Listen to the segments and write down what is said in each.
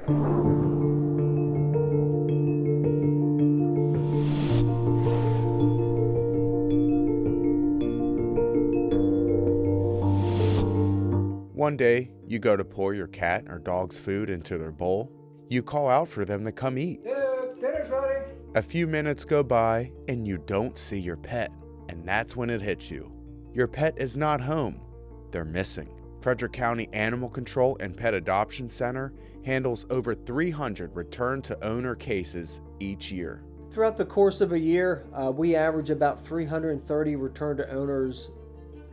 One day, you go to pour your cat or dog's food into their bowl. You call out for them to come eat. Dinner's ready. A few minutes go by and you don't see your pet, and that's when it hits you. Your pet is not home. They're missing. Frederick County Animal Control and Pet Adoption Center handles over 300 return to owner cases each year. Throughout the course of a year, we average about 330 return to owners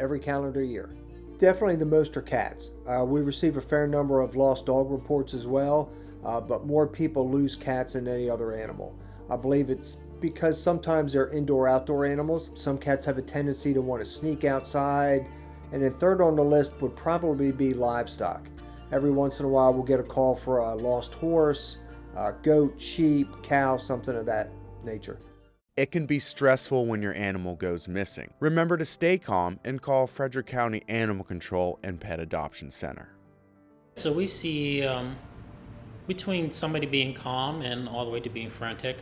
every calendar year. Definitely the most are cats. We receive a fair number of lost dog reports as well, but more people lose cats than any other animal. I believe it's because sometimes they're indoor-outdoor animals. Some cats have a tendency to want to sneak outside. And then third on the list would probably be livestock. Every once in a while we'll get a call for a lost horse, goat, sheep, cow, something of that nature. It can be stressful when your animal goes missing. Remember to stay calm and call Frederick County Animal Control and Pet Adoption Center. So we see between somebody being calm and all the way to being frantic.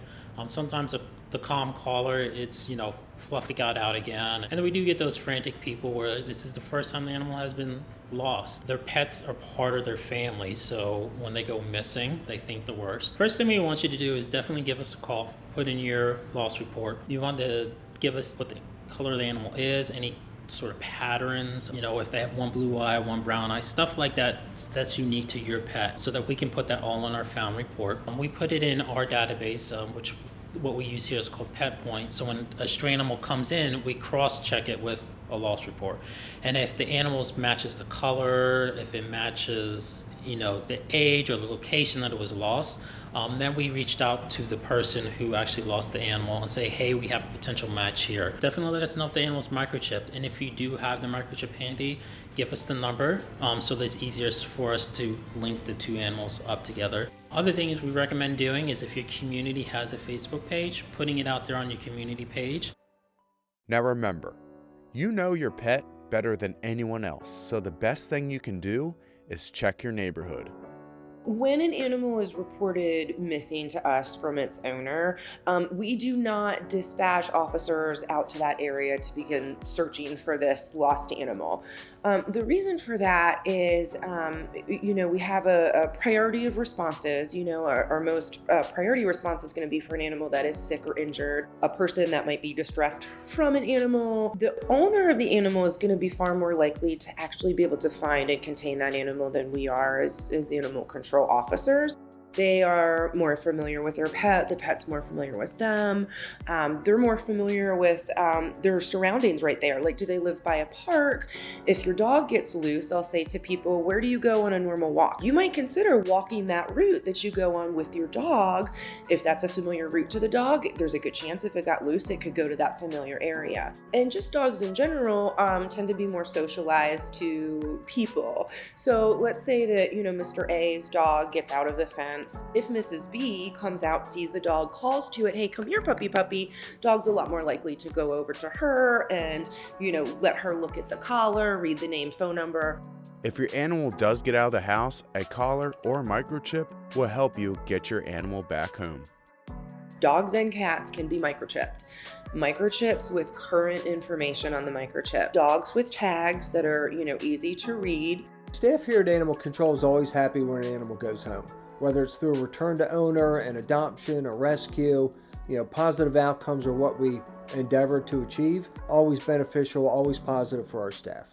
Sometimes the calm caller, it's, fluffy got out again. And then we do get those frantic people where this is the first time the animal has been lost. Their pets are part of their family, so when they go missing, they think the worst. First thing we want you to do is definitely give us a call. Put in your loss report. You want to give us what the color of the animal is, any sort of patterns, if they have one blue eye, one brown eye, stuff like that that's unique to your pet, so that we can put that all on our found report. We put it in our database, which what we use here is called Pet Point. So when a stray animal comes in, we cross-check it with a loss report. And if the animal matches the color, if it matches, the age or the location that it was lost, then we reached out to the person who actually lost the animal and say, hey, we have a potential match here. Definitely let us know if the animal's microchipped. And if you do have the microchip handy, give us the number so that it's easier for us to link the two animals up together. Other things we recommend doing is if your community has a Facebook page, putting it out there on your community page. Now remember, you know your pet better than anyone else, so the best thing you can do is check your neighborhood. When an animal is reported missing to us from its owner, we do not dispatch officers out to that area to begin searching for this lost animal. The reason for that is, we have a priority of responses. Our most priority response is going to be for an animal that is sick or injured, a person that might be distressed from an animal. The owner of the animal is going to be far more likely to actually be able to find and contain that animal than we are as animal control officers. They are more familiar with their pet, the pet's more familiar with them. They're more familiar with their surroundings right there. Like, do they live by a park? If your dog gets loose, I'll say to people, where do you go on a normal walk? You might consider walking that route that you go on with your dog. If that's a familiar route to the dog, there's a good chance if it got loose, it could go to that familiar area. And just dogs in general tend to be more socialized to people. So let's say that, Mr. A's dog gets out of the fence. If Mrs. B comes out, sees the dog, calls to it, hey, come here, puppy, dog's a lot more likely to go over to her and, let her look at the collar, read the name, phone number. If your animal does get out of the house, a collar or microchip will help you get your animal back home. Dogs and cats can be microchipped. Microchips with current information on the microchip. Dogs with tags that are, easy to read. Staff here at Animal Control is always happy when an animal goes home. Whether it's through a return to owner, an adoption, a rescue, positive outcomes are what we endeavor to achieve. Always beneficial, always positive for our staff.